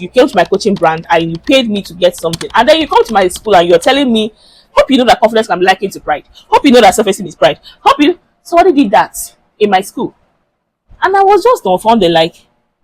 You came to my coaching brand and you paid me to get something, and then you come to my school and you're telling me, hope you know that confidence can be likened to pride. Hope you know that self-esteem is pride. Hope you somebody did that in my school. And I was just dumbfounded, like,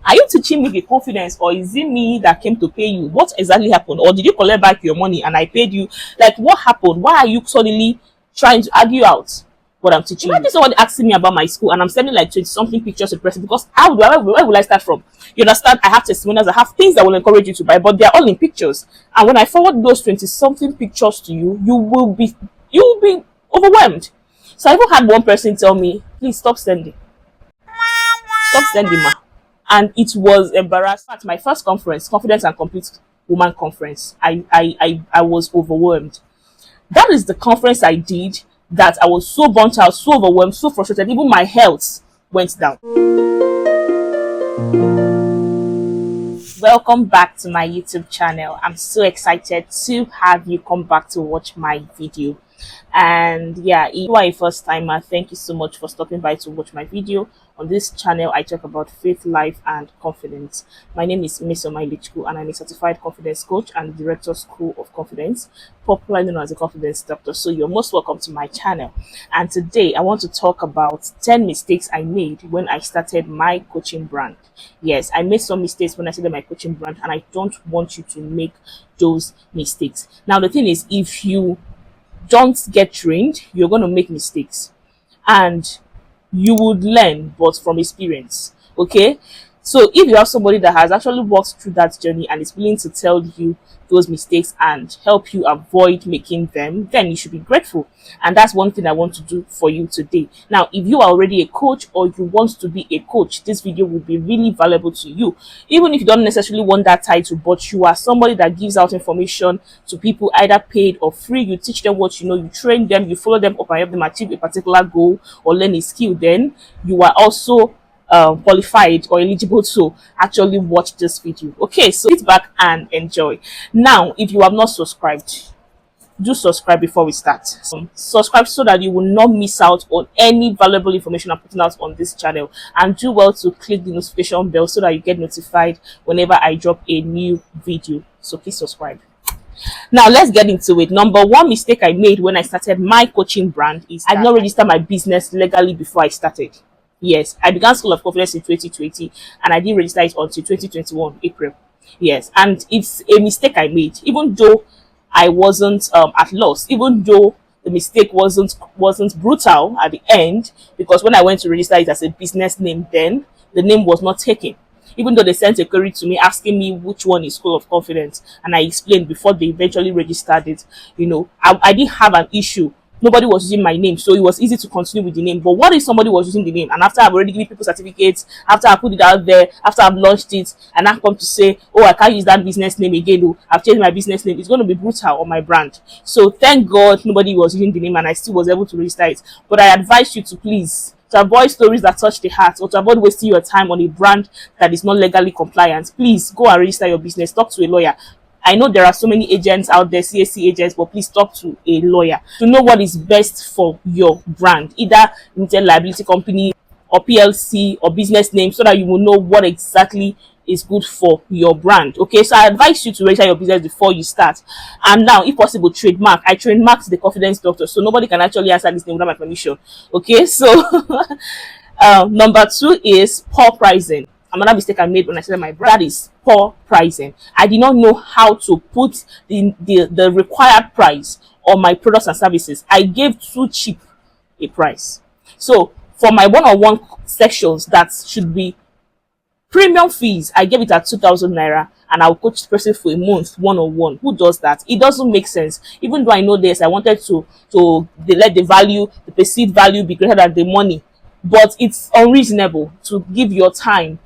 are you teaching me the confidence, or is it me that came to pay you? What exactly happened? Or did you collect back your money and I paid you? Like, what happened? Why are you suddenly trying to argue out what I'm teaching? Imagine somebody asking me about my school and I'm sending like 20 something pictures to the person, because where will I start from? You understand? I have testimonials, I have things that will encourage you to buy, but they're all in pictures. And when I forward those 20 something pictures to you, you will be overwhelmed. So I even had one person tell me, please stop sending. Stop sending, ma. And it was embarrassing. At my first conference, Confidence and Complete Woman Conference, I was overwhelmed. That is the conference I did that I was so burnt out, so overwhelmed, so frustrated. Even my health went down. Welcome back to my YouTube channel. I'm so excited to have you come back to watch my video. And yeah, if you are a first timer, thank you so much for stopping by to watch my video. On this channel, I talk about faith, life, and confidence. My name is Miss Omailichku, and I'm a certified confidence coach and director School of Confidence, popularly known as a confidence doctor. So you're most welcome to my channel. And today, I want to talk about 10 mistakes I made when I started my coaching brand. Yes, I made some mistakes when I started my coaching brand, and I don't want you to make those mistakes. Now, the thing is, if you don't get trained, you're going to make mistakes, and you would learn, but from experience. Okay, so if you have somebody that has actually walked through that journey and is willing to tell you those mistakes and help you avoid making them, then you should be grateful. And that's one thing I want to do for you today. Now, if you are already a coach or you want to be a coach, this video will be really valuable to you. Even if you don't necessarily want that title, but you are somebody that gives out information to people, either paid or free. You teach them what you know, you train them, you follow them up and help them achieve a particular goal or learn a skill, then you are also qualified or eligible to actually watch this video. Okay, so sit back and enjoy. Now, if you have not subscribed, do subscribe before we start. Subscribe so that you will not miss out on any valuable information I'm putting out on this channel, and do well to click the notification bell so that you get notified whenever I drop a new video. So please subscribe. Now let's get into it. Number one mistake I made when I started my coaching brand is I did not register my business legally before I started. Yes, I began School of Confidence in 2020, and I didn't register it until 2021 April. Yes, and it's a mistake I made, even though I wasn't at loss, even though the mistake wasn't brutal at the end, because when I went to register it as a business name, then the name was not taken. Even though they sent a query to me asking me which one is School of Confidence, and I explained before they eventually registered it, you know, I didn't have an issue. Nobody was using my name, so it was easy to continue with the name. But what if somebody was using the name, and after I've already given people certificates, after I put it out there, after I've launched it, and I come to say, oh, I can't use that business name again, oh, I've changed my business name, it's going to be brutal on my brand. So thank God nobody was using the name, and I still was able to register it. But I advise you to please, to avoid stories that touch the heart, or to avoid wasting your time on a brand that is not legally compliant, please go and register your business. Talk to a lawyer. I know there are so many agents out there, CAC agents, but please talk to a lawyer to know what is best for your brand, either limited liability company or PLC or business name, so that you will know what exactly is good for your brand. Okay, so I advise you to register your business before you start. And now, if possible, trademark. I trademarked the confidence doctor, so nobody can actually answer this name without my permission. Okay, so number two is poor pricing. Another mistake I made when I started my brand, that is poor pricing. I did not know how to put the required price on my products and services. I gave too cheap a price. So for my one-on-one sections that should be premium fees, I gave it at 2,000 naira, and I'll coach the person for a month one-on-one. Who does that? It doesn't make sense. Even though I know this, I wanted to let the value, the perceived value, be greater than the money, but it's unreasonable to give your time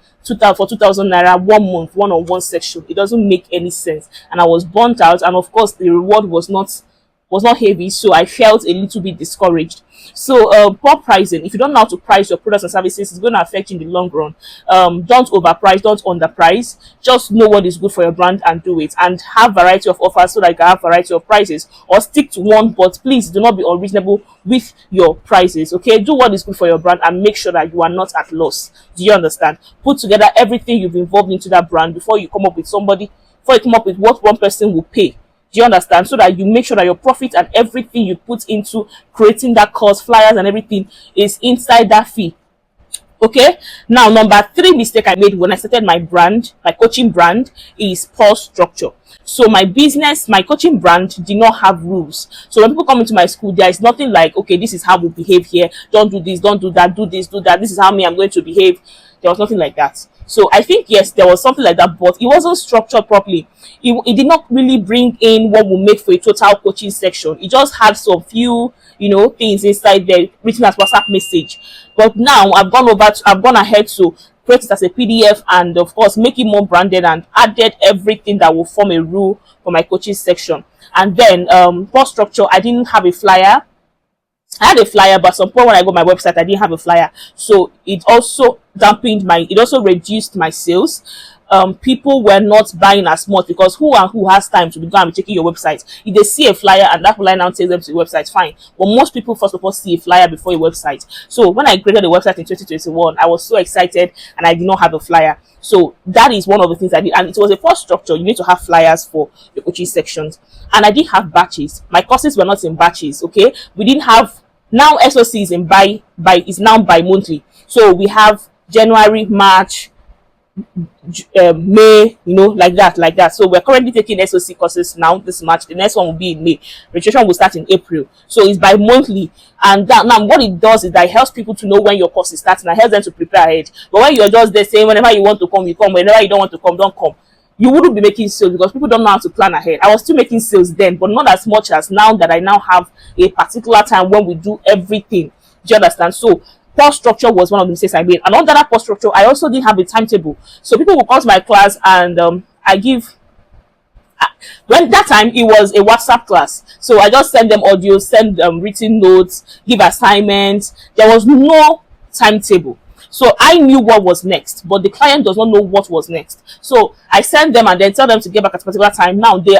for 2,000 naira 1 month one-on-one section. It doesn't make any sense, and I was burnt out, and of course the reward was not was not heavy, so I felt a little bit discouraged. So poor pricing, if you don't know how to price your products and services, it's going to affect you in the long run. Don't overprice, don't underprice. Just know what is good for your brand and do it, and have variety of offers so that you can have variety of prices, or stick to one, but please do not be unreasonable with your prices. Okay, do what is good for your brand and make sure that you are not at loss. Do you understand? Put together everything you've involved into that brand before you come up with somebody, before you come up with what one person will pay. Do you understand? So that you make sure that your profit and everything you put into creating that course, flyers and everything is inside that fee. Okay, now number 3 mistake I made when I started my brand, my coaching brand, is poor structure. So my business, my coaching brand did not have rules. So when people come into my school, there is nothing like, okay, this is how we behave here, don't do this, don't do that, do this, do that, this is how me I'm going to behave. There was nothing like that. So I think, yes, there was something like that, but it wasn't structured properly. It did not really bring in what we make for a total coaching section. It just had some few, things inside there written as WhatsApp message. But now I've gone ahead to create it as a PDF, and of course make it more branded, and added everything that will form a rule for my coaching section. And then poor structure, I didn't have a flyer. I had a flyer, but at some point when I got my website, I didn't have a flyer. So it also it also reduced my sales. People were not buying as much, because who has time to be going and checking your website? If they see a flyer and that flyer now takes them to the website, fine. But most people first of all see a flyer before a website. So when I created the website in 2021, I was so excited and I did not have a flyer. So that is one of the things I did, and it was a first structure. You need to have flyers for the coaching sections, and I didn't have batches. My courses were not in batches. Okay, we didn't have. Now SOC is in is now bi-monthly. So we have January, March, May, like that. So we're currently taking SOC courses now this March. The next one will be in May. Registration will start in April. So it's bi-monthly. And that, now what it does is that it helps people to know when your course is starting, and helps them to prepare ahead. But when you're just there saying whenever you want to come, you come. Whenever you don't want to come, don't come. You wouldn't be making sales, because people don't know how to plan ahead. I was still making sales then, but not as much as now that I now have a particular time when we do everything. Do you understand? So poor structure was one of the mistakes I made. And under that poor structure, I also didn't have a timetable. So people will come to my class, and when that time it was a WhatsApp class. So I just send them audio, send written notes, give assignments. There was no timetable. So I knew what was next, but the client does not know what was next. So I send them and then tell them to get back at a particular time. Now they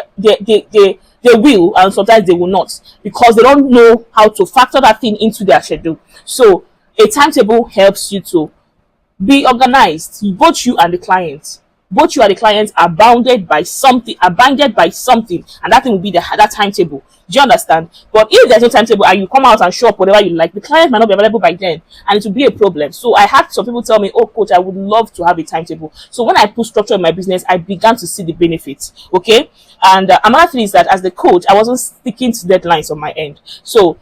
will, and sometimes they will not, because they don't know how to factor that thing into their schedule. So a timetable helps you to be organized. Both you and the client. Both you and the client are bounded by something, and that thing will be that timetable. Do you understand? But if there's no timetable and you come out and show up whatever you like, the client might not be available by then, and it will be a problem. So I had some people tell me, oh coach, I would love to have a timetable. So when I put structure in my business, I began to see the benefits. Okay. And another thing is that as the coach, I wasn't sticking to deadlines on my end. So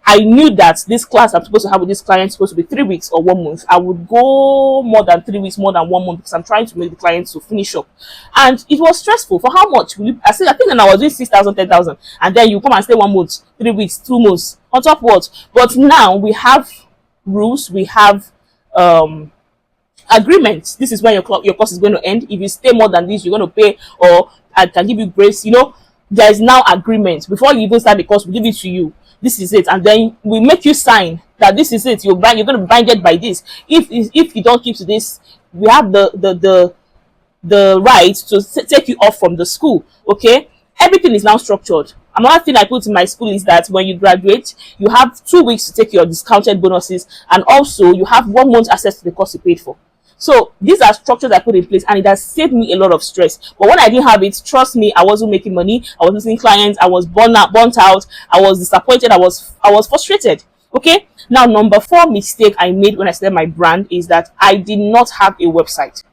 I knew that this class I'm supposed to have with this client is supposed to be 3 weeks or 1 month. I would go more than 3 weeks, more than 1 month, because I'm trying to make the client to finish up. And it was stressful. For how much? I think then I was doing 6,000, 10,000. And then you come and stay 1 month, 3 weeks, 2 months. On top of what? But now we have rules. We have agreements. This is when your course is going to end. If you stay more than this, you're going to pay, or I can give you grace. There is now agreement. Before you even start the course, we give it to you. This is it, and then we make you sign that this is it. You're going to be binded by this. If you don't keep to this, we have the right to take you off from the school. Okay, everything is now structured. Another thing I put in my school is that when you graduate, you have 2 weeks to take your discounted bonuses, and also you have 1 month access to the course you paid for. So these are structures I put in place, and it has saved me a lot of stress. But when I didn't have it, trust me, I wasn't making money. I was losing clients. I was burnt out. I was disappointed. I was frustrated. Okay. Now, number 4 mistake I made when I started my brand is that I did not have a website.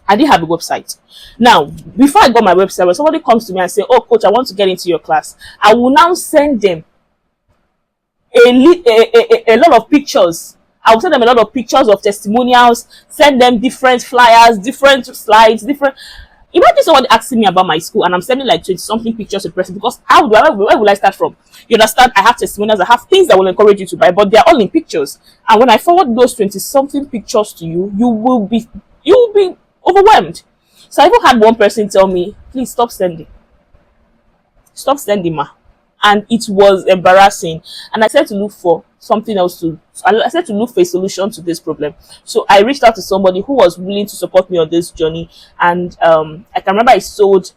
I didn't have a website. Now, before I got my website, when somebody comes to me and say, "Oh, coach, I want to get into your class," I will now send them a lot of pictures. I will send them a lot of pictures of testimonials, send them different flyers, different slides, different. Imagine somebody asking me about my school, and I'm sending like 20-something pictures to the person, because where will I start from? You understand? I have testimonials, I have things that will encourage you to buy, but they're all in pictures. And when I forward those 20-something pictures to you, you will be overwhelmed. So I even had one person tell me, "Please stop sending. Stop sending, ma. and it was embarrassing. And I said to look for something else to. I said to look for a solution to this problem. So I reached out to somebody who was willing to support me on this journey, and I can remember I sold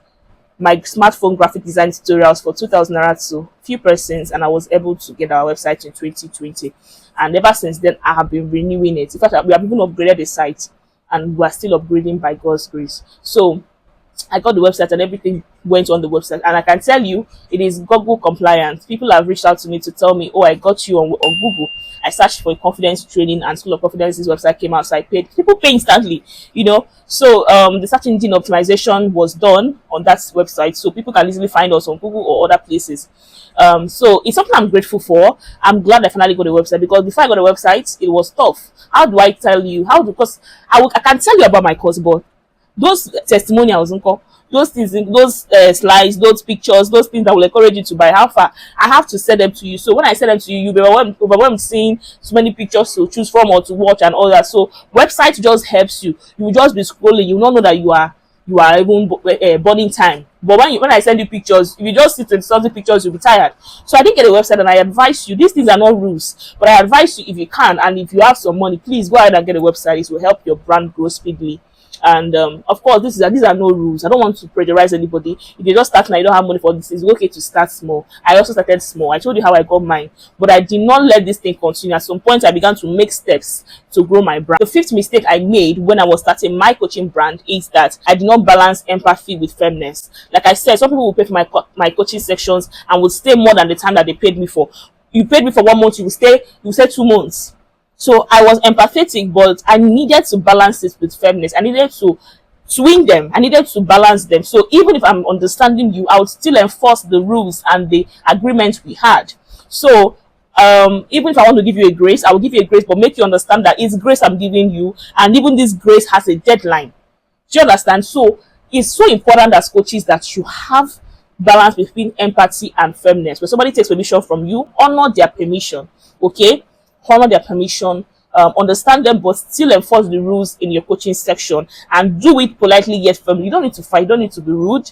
my smartphone graphic design tutorials for 2,000 naira to few persons, and I was able to get our website in 2020. And ever since then, I have been renewing it. In fact, we have even upgraded the site, and we're still upgrading by God's grace. So I got the website and everything went on the website, and I can tell you it is Google compliant. People have reached out to me to tell me, oh, I got you on Google. I searched for confidence training, and School of Confidence's website came out, so I paid. People pay instantly, you know. So the search engine optimization was done on that website, so people can easily find us on Google or other places. So it's something I'm grateful for. I'm glad I finally got a website, because before I got a website, it was tough. How do I tell you? Because I can tell you about my course, but those testimonials, those things, those slides, those pictures, those things that will encourage you to buy, how far I have to send them to you. So when I send them to you, you'll be overwhelmed seeing so many pictures to choose from or to watch and all that. So website just helps you. You will just be scrolling. You will not know that you are even burning time. But when I send you pictures, if you just sit and something pictures, you'll be tired. So I didn't get a website, and I advise you, these things are not rules, but I advise you, if you can and if you have some money, please go ahead and get a website. It will help your brand grow speedily. And of course, these are no rules. I don't want to pressurize anybody. If you just start now, you don't have money for this, it's okay to start small. I also started small. I told you how I got mine, but I did not let this thing continue. At some point, I began to make steps to grow my brand. The fifth mistake I made when I was starting my coaching brand is that I did not balance empathy with firmness. Like I said, some people will pay for my coaching sections and will stay more than the time that they paid me for. You paid me for 1 month, you will stay 2 months. So I was empathetic, but I needed to balance it with firmness. I needed to swing them. I needed to balance them. So even if I'm understanding you, I would still enforce the rules and the agreement we had. So even if I want to give you a grace, I will give you a grace, but make you understand that it's grace I'm giving you, and even this grace has a deadline. Do you understand? So it's so important as coaches that you have balance between empathy and firmness. When somebody takes permission from you, honor their permission. Okay? Honor their permission, understand them, but still enforce the rules in your coaching section, and do it politely yet firmly. You don't need to fight, you don't need to be rude,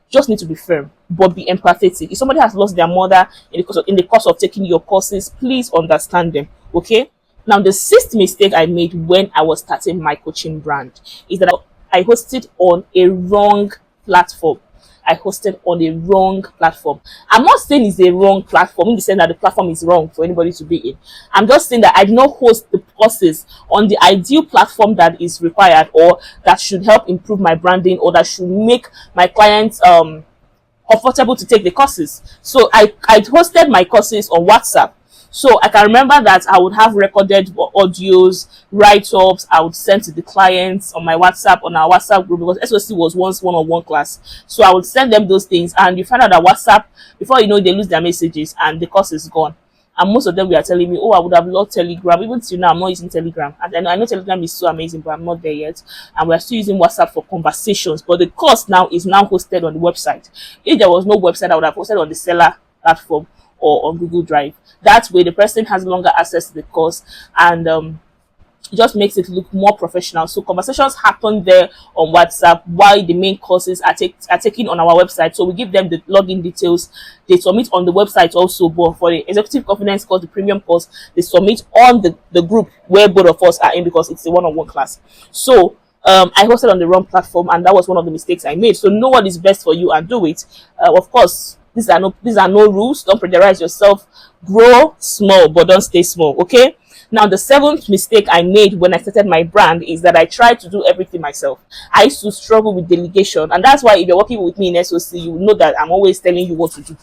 just need to be firm, but be empathetic. If somebody has lost their mother in the course of taking your courses, please understand them. Okay? Now, the sixth mistake I made when I was starting my coaching brand is that I hosted on a wrong platform. I hosted on a wrong platform. I'm not saying it's a wrong platform in the sense that the platform is wrong for anybody to be in. I'm just saying that I did not host the courses on the ideal platform that is required, or that should help improve my branding, or that should make my clients comfortable to take the courses. So I hosted my courses on WhatsApp. So I can remember that I would have recorded audios, write-ups, I would send to the clients on my WhatsApp, on our WhatsApp group, because SOC was once one-on-one class. So I would send them those things, and you find out that WhatsApp, before you know, they lose their messages and the course is gone. And most of them were telling me, oh, I would have loved Telegram. Even till now, I'm not using Telegram. And I know Telegram is so amazing, but I'm not there yet. And we're still using WhatsApp for conversations. But the course now is now hosted on the website. If there was no website, I would have hosted on the seller platform or on Google Drive. That way, the person has longer access to the course, and it just makes it look more professional. So conversations happen there on WhatsApp while the main courses are taken on our website. So we give them the login details. They submit on the website also, but for the executive confidence course, the premium course, they submit on the group where both of us are in, because it's a one-on-one class. So I hosted on the wrong platform, and that was one of the mistakes I made. So know what is best for you and do it. Of course, these are no rules. Don't pressurize yourself. Grow small, but don't stay small. Okay? Now, the seventh mistake I made when I started my brand is that I tried to do everything myself. I used to struggle with delegation, and that's why if you're working with me in SOC, you know that I'm always telling you what to do.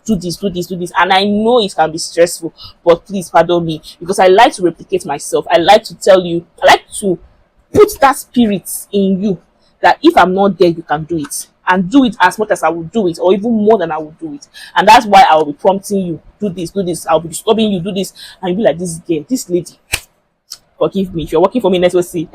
Do this, do this, do this. And I know it can be stressful, but please pardon me, because I like to replicate myself. I like to tell you, I like to put that spirit in you that if I'm not there, you can do it. And do it as much as I would do it, or even more than I would do it. And that's why I will be prompting you, do this, do this. I'll be disturbing you, do this. And you'll be like, this girl, this lady, forgive me if you're working for me in SOC.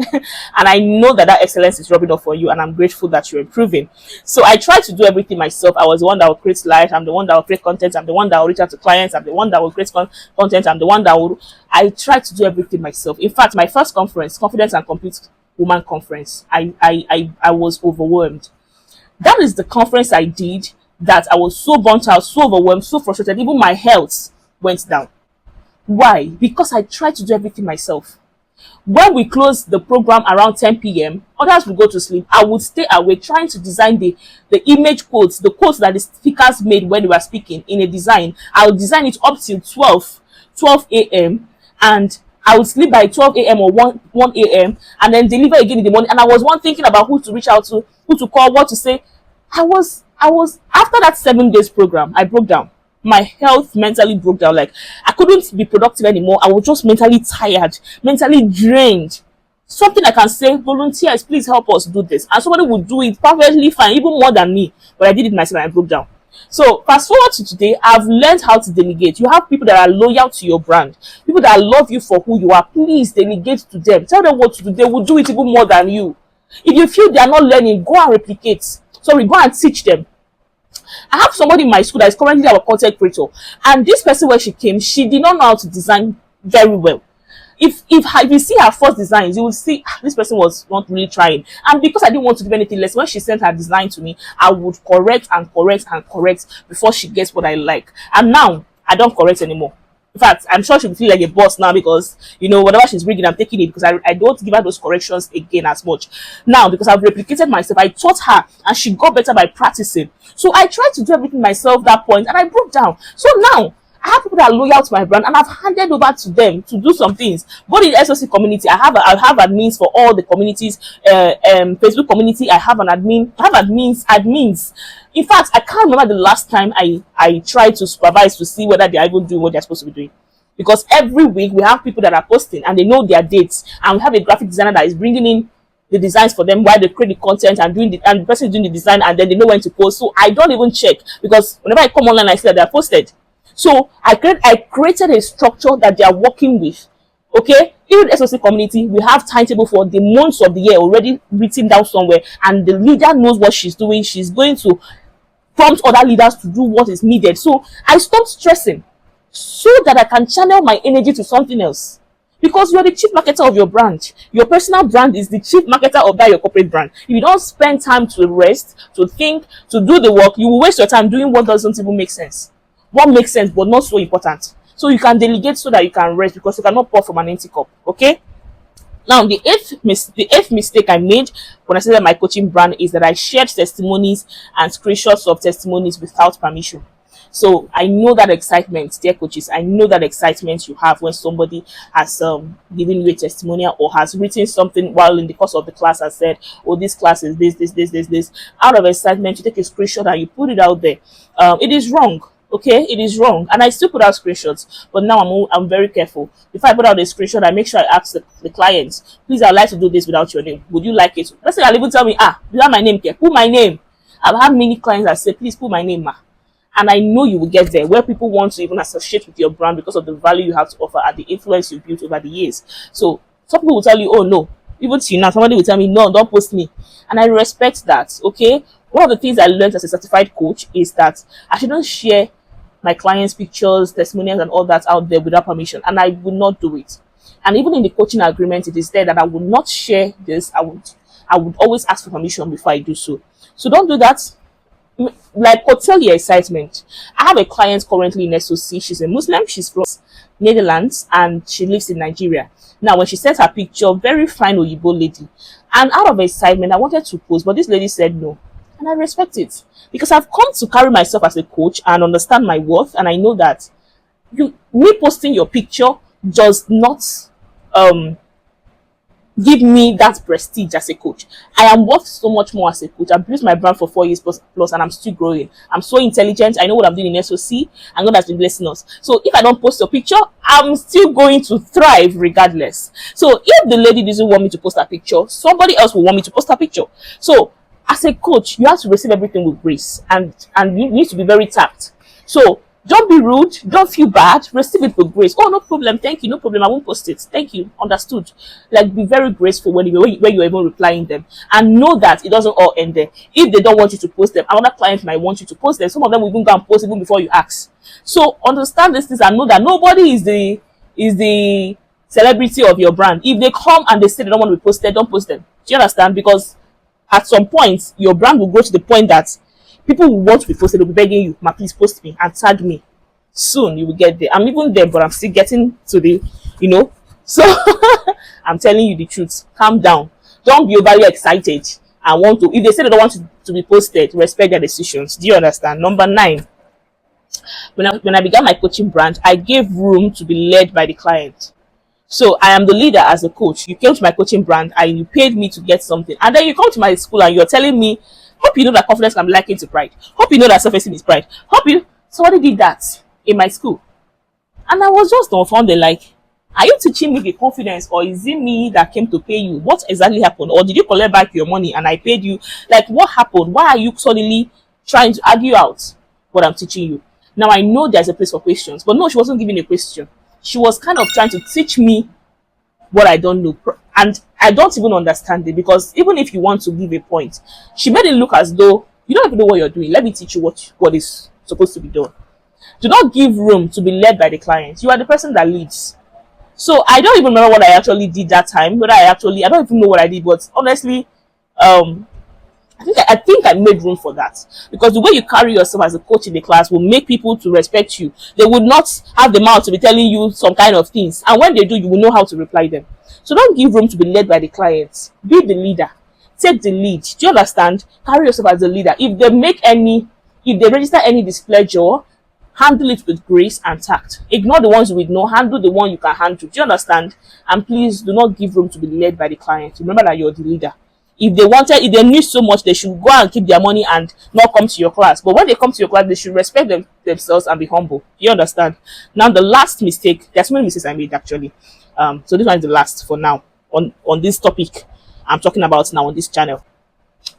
And I know that excellence is rubbing off for you, and I'm grateful that you're improving. So I try to do everything myself. I was the one that will create slides. I'm the one that will create content. I'm the one that will reach out to clients. I'm the one that will create content. I'm the one that will... I try to do everything myself. In fact, my first conference, Confidence and Complete Woman Conference, I was overwhelmed. That is the conference I did that I was so burnt out, so overwhelmed, so frustrated. Even my health went down. Why? Because I tried to do everything myself. When we close the program around 10 p.m., others will go to sleep. I would stay awake trying to design the image quotes, the quotes that the speakers made when they were speaking in a design. I would design it up till 12 a.m. and I would sleep by 12 a.m. or 1 a.m. and then deliver again in the morning. And I was one thinking about who to reach out to, who to call, what to say. I was after that 7 days program, I broke down. My health mentally broke down. Like, I couldn't be productive anymore. I was just mentally tired, mentally drained. Something I can say, volunteers, please help us do this. And somebody would do it perfectly fine, even more than me. But I did it myself and I broke down. So fast forward to today, I've learned how to delegate. You have people that are loyal to your brand, people that love you for who you are. Please delegate to them. Tell them what to do. They will do it even more than you. If you feel they are not learning, go and replicate. Sorry, go and teach them. I have somebody in my school that is currently our content creator, and this person, when she came, she did not know how to design very well. If you see her first designs, you will see this person was not really trying. And because I didn't want to give anything less, when she sent her design to me, I would correct and correct and correct before she gets what I like. And now I don't correct anymore. In fact, I'm sure she'll feel like a boss now because, whatever she's bringing, I'm taking it because I don't give her those corrections again as much. Now, because I've replicated myself, I taught her and she got better by practicing. So I tried to do everything myself at that point and I broke down. So now, I have people that are loyal to my brand and I've handed over to them to do some things. But in the SOC community, I have admins for all the communities. Facebook community, I have an admin. I have admins. In fact, I can't remember the last time I tried to supervise to see whether they are even doing what they're supposed to be doing. Because every week we have people that are posting and they know their dates, and we have a graphic designer that is bringing in the designs for them while they create the content and and the person is doing the design, and then they know when to post. So I don't even check because whenever I come online, I see that they are posted. So I created a structure that they are working with. Okay, in the SOC community, we have timetable for the months of the year already written down somewhere, and the leader knows what she's doing. She's going to prompt other leaders to do what is needed. So I stopped stressing so that I can channel my energy to something else. Because you're the chief marketer of your brand. Your personal brand is the chief marketer of that your corporate brand. If you don't spend time to rest, to think, to do the work, you will waste your time doing what doesn't even make sense. What makes sense but not so important. So you can delegate so that you can rest, because you cannot pour from an empty cup. Okay. Now the eighth mistake I made when I started my coaching brand is that I shared testimonies and screenshots of testimonies without permission. So I know that excitement, dear coaches. I know that excitement you have when somebody has given you a testimonial or has written something while in the course of the class and said, "Oh, this class is this." Out of excitement, you take a screenshot and you put it out there. It is wrong. Okay, it is wrong, and I still put out screenshots, but now I'm very careful. If I put out a screenshot, I make sure I ask the clients, "Please, I'd like to do this without your name. Would you like it?" Let's say I'll even tell me, "You have my name here. Put my name." I've had many clients that say, "Please put my name, ma." And I know you will get there, where people want to even associate with your brand because of the value you have to offer and the influence you've built over the years. So some people will tell you, "Oh no," even to you now, somebody will tell me, "No, don't post me," and I respect that. Okay, one of the things I learned as a certified coach is that I shouldn't share my clients' pictures, testimonials, and all that out there without permission, and I will not do it. And even in the coaching agreement, it is there that I will not share this. I would always ask for permission before I do so. So don't do that. Like, curtail your excitement. I have a client currently in SOC. She's a Muslim. She's from Netherlands and she lives in Nigeria. Now, when she sent her picture, very fine Oyibo lady, and out of excitement, I wanted to post, but this lady said no, and I respect it because I've come to carry myself as a coach and understand my worth, and I know that me posting your picture does not give me that prestige as a coach. I am worth so much more as a coach. I've built my brand for 4 years plus, and I'm still growing. I'm so intelligent. I know what I'm doing in SOC, and God has been blessing us. So if I don't post your picture, I'm still going to thrive regardless. So if the lady doesn't want me to post her picture, somebody else will want me to post her picture. So as a coach, you have to receive everything with grace, and you need to be very tact. So don't be rude. Don't feel bad. Receive it with grace. "Oh, no problem. Thank you. No problem. I won't post it. Thank you. Understood." Like, be very graceful when you're even replying them. And know that it doesn't all end there. If they don't want you to post them, another client might want you to post them. Some of them will even go and post even before you ask. So understand these things and know that nobody is the celebrity of your brand. If they come and they say they don't want to be posted, don't post them. Do you understand? Because at some point, your brand will go to the point that People will want to be posted, they'll be begging you, ma, please post me and tag me. Soon you will get there. I'm even there, but I'm still getting to the, you know. So I'm telling you the truth. Calm down. Don't be overly excited and want to. If they say they don't want to be posted, respect their decisions. Do you understand? Number 9. When I began my coaching brand, I gave room to be led by the client. So I am the leader as a coach. You came to my coaching brand and you paid me to get something. And then you come to my school and you're telling me, hope you know that confidence can be likened to pride. Hope you know that self-esteem is pride. Hope you. Somebody did that in my school. And I was just dumbfounded, like, are you teaching me the confidence, or is it me that came to pay you? What exactly happened? Or did you collect back your money and I paid you? Like, what happened? Why are you suddenly trying to argue out what I'm teaching you? Now, I know there's a place for questions, but no, she wasn't giving a question. She was kind of trying to teach me what I don't know. And I don't even understand it, because even if you want to give a point, she made it look as though you don't even know what you're doing. Let me teach you what is supposed to be done. Do not give room to be led by the client. You are the person that leads. So I don't even remember what I actually did that time. I don't even know what I did, but honestly, I think I made room for that, because the way you carry yourself as a coach in the class will make people to respect you. They would not have the mouth to be telling you some kind of things, and when they do, you will know how to reply them. So don't give room to be led by the clients. Be the leader. Take the lead. Do you understand? Carry yourself as a leader. If they register any displeasure, handle it with grace and tact. Ignore the ones you would know. Handle the one you can handle. Do you understand? And please do not give room to be led by the client. Remember that you're the leader. If they need so much, they should go and keep their money and not come to your class. But when they come to your class, they should respect themselves and be humble. You understand? Now, the last mistake, there's so many mistakes I made actually. So this one is the last for now on this topic I'm talking about now on this channel.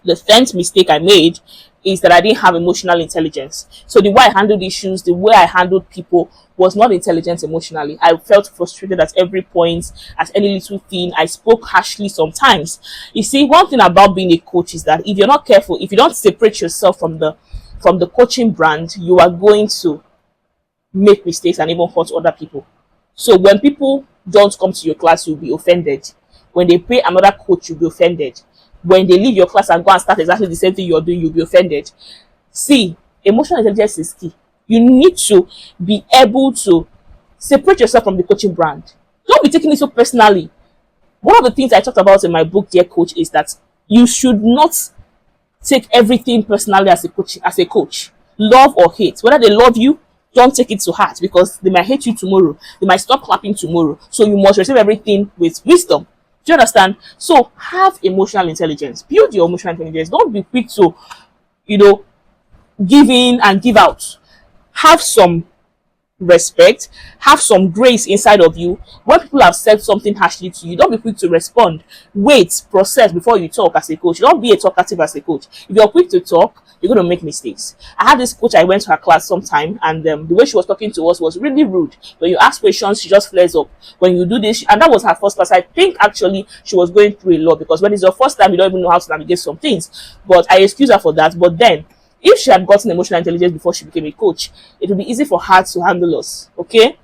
The 10th mistake I made is that I didn't have emotional intelligence. So the way I handled issues, the way I handled people was not intelligent emotionally. I felt frustrated at every point, at any little thing. I spoke harshly sometimes. You see, one thing about being a coach is that if you're not careful, if you don't separate yourself from the coaching brand, you are going to make mistakes and even hurt other people. So when people don't come to your class, you'll be offended. When they pay another coach, you'll be offended. When they leave your class and go and start exactly the same thing you're doing, you'll be offended. See, emotional intelligence is key. You need to be able to separate yourself from the coaching brand. Don't be taking it so personally. One of the things I talked about in my book, Dear Coach, is that you should not take everything personally as a coach. Love or hate. Whether they love you, don't take it to heart, because they might hate you tomorrow. They might stop clapping tomorrow. So you must receive everything with wisdom. Do you understand? So have emotional intelligence. Build your emotional intelligence. Don't be quick to, give in and give out. Have some respect, have some grace inside of you. When people have said something harshly to you, don't be quick to respond. Wait, process before you talk as a coach. Don't be a talkative as a coach. If you're quick to talk, you're going to make mistakes. I had this coach, I went to her class sometime, and the way she was talking to us was really rude. When you ask questions, she just flares up. When you do this, and that was her first class. I think actually she was going through a lot, because when it's your first time, you don't even know how to navigate some things. But I excuse her for that. But then, if she had gotten emotional intelligence before she became a coach, it would be easy for her to handle us. Okay?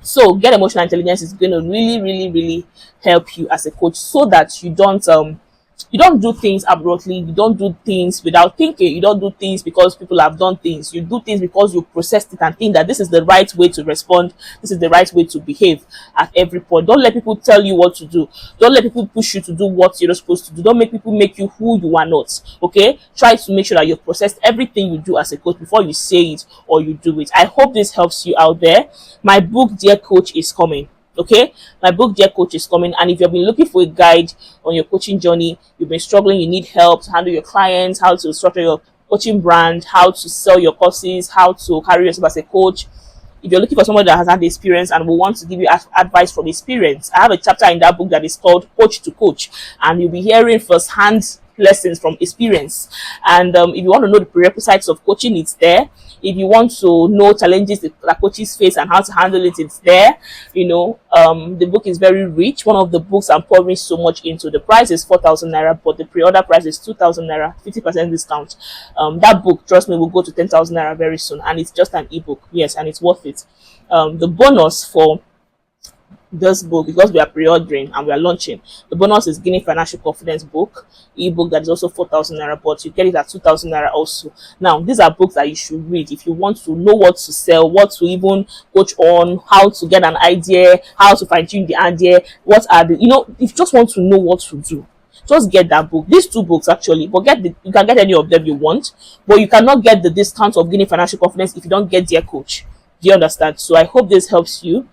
So get emotional intelligence. Is going to really, really, really help you as a coach, so that you don't do things abruptly. You don't do things without thinking. You don't do things because people have done things. You do things because you processed it and think that this is the right way to respond. This is the right way to behave at every point. Don't let people tell you what to do. Don't let people push you to do what you're not supposed to do. Don't make people make you who you are not. Okay? Try to make sure that you've processed everything you do as a coach before you say it or you do it. I hope this helps you out there. My book, Dear Coach, is coming. Okay, my book, Dear Coach, is coming. And if you've been looking for a guide on your coaching journey, you've been struggling, you need help to handle your clients, how to structure your coaching brand, how to sell your courses, how to carry yourself as a coach. If you're looking for someone that has had the experience and will want to give you advice from experience, I have a chapter in that book that is called Coach to Coach, and you'll be hearing firsthand lessons from experience. And if you want to know the prerequisites of coaching, it's there. If you want to know challenges that coaches face and how to handle it, it's there. The book is very rich. One of the books I'm pouring so much into. The price is 4,000 naira, but the pre-order price is 2,000 naira, 50% discount. That book, trust me, will go to 10,000 naira very soon, and it's just an ebook. Yes, and it's worth it. The bonus for this book, because we are pre-ordering and we are launching. The bonus is Gaining Financial Confidence book, ebook that is also 4,000 naira, but you get it at 2,000 naira also. Now, these are books that you should read if you want to know what to sell, what to even coach on, how to get an idea, how to fine tune the idea, what are the, if you just want to know what to do, just get that book. These two books actually, but you can get any of them you want, but you cannot get the discount of Gaining Financial Confidence if you don't get Dear Coach. Do you understand? So I hope this helps you.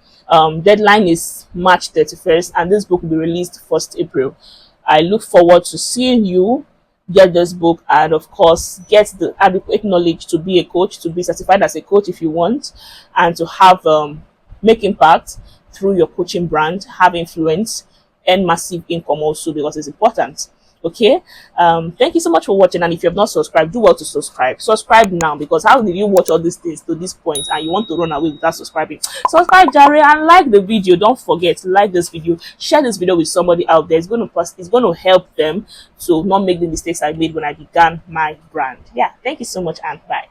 Deadline is March 31st, and this book will be released 1st April. I look forward to seeing you get this book, and of course get the adequate knowledge to be a coach, to be certified as a coach if you want, and to have make impact through your coaching brand, have influence, and massive income also, because it's important. Okay, thank you so much for watching, and if you have not subscribed, do well to subscribe now, because how did you watch all these things to this point and you want to run away without subscribing? Subscribe, Jare, and like the video. Don't forget to like this video, share this video with somebody out there. It's going to help them to not make the mistakes I made when I began my brand. Yeah, thank you so much, and bye.